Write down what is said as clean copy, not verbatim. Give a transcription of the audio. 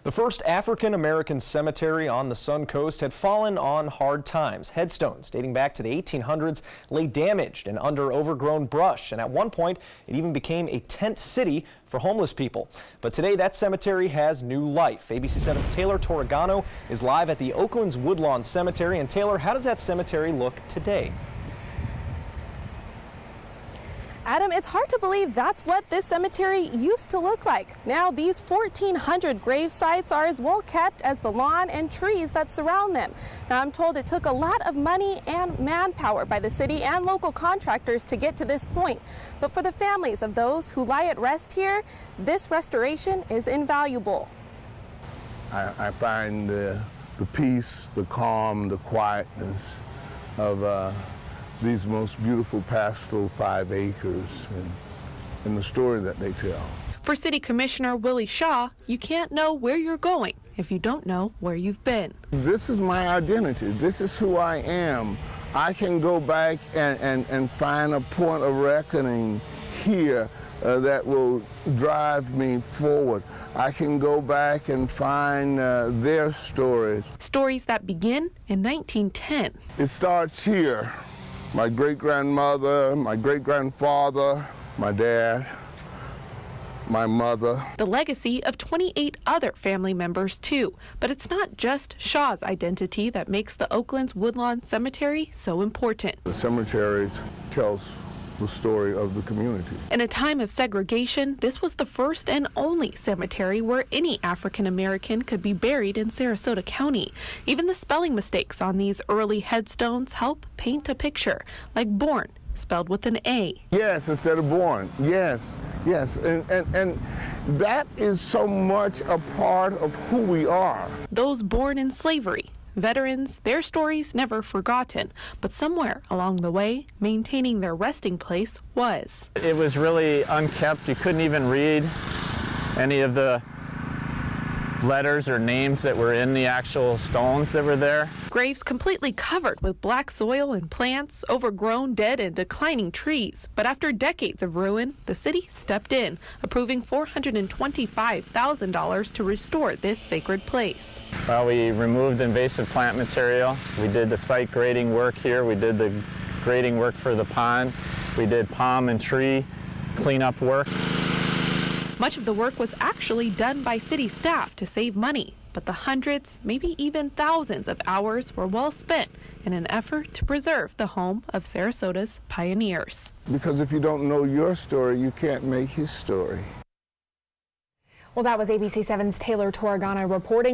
The first African-American cemetery on the Sun Coast had fallen on hard times. Headstones dating back to the 1800s lay damaged and under overgrown brush, and at one point it even became a tent city for homeless people. But today that cemetery has new life. ABC 7's Taylor Torregano is live at the Oaklands Woodlawn Cemetery. And Taylor, how does that cemetery look today? Adam, it's hard to believe that's what this cemetery used to look like. Now these 1,400 grave sites are as well kept as the lawn and trees that surround them. Now I'm told it took a lot of money and manpower by the city and local contractors to get to this point. But for the families of those who lie at rest here, this restoration is invaluable. I find the peace, the calm, the quietness of these most beautiful pastoral 5 acres and the story that they tell. For City Commissioner Willie Shaw, you can't know where you're going if you don't know where you've been. This is my identity. This is who I am. I can go back and find a point of reckoning here that will drive me forward. I can go back and find their stories. Stories that begin in 1910. It starts here. My great-grandmother, my great-grandfather, my dad, my mother. The legacy of 28 other family members, too. But it's not just Shaw's identity that makes the Oaklands Woodlawn Cemetery so important. The cemetery tells the story of the community. In a time of segregation, this was the first and only cemetery where any African American could be buried in Sarasota County. Even the spelling mistakes on these early headstones help paint a picture, like born spelled with an A. Yes, instead of born. Yes, yes. And that is so much a part of who we are. Those born in slavery. Veterans, their stories never forgotten, but somewhere along the way, maintaining their resting place was. It was really unkept. You couldn't even read any of the letters or names that were in the actual stones that were there. Graves completely covered with black soil and plants, overgrown, dead, and declining trees. But after decades of ruin, the city stepped in, approving $425,000 to restore this sacred place. Well, we removed invasive plant material. We did the site grading work here. We did the grading work for the pond. We did palm and tree cleanup work. Much of the work was actually done by city staff to save money, but the hundreds, maybe even thousands of hours were well spent in an effort to preserve the home of Sarasota's pioneers. Because if you don't know your story, you can't make his story. Well, that was ABC 7's Taylor Torregano reporting.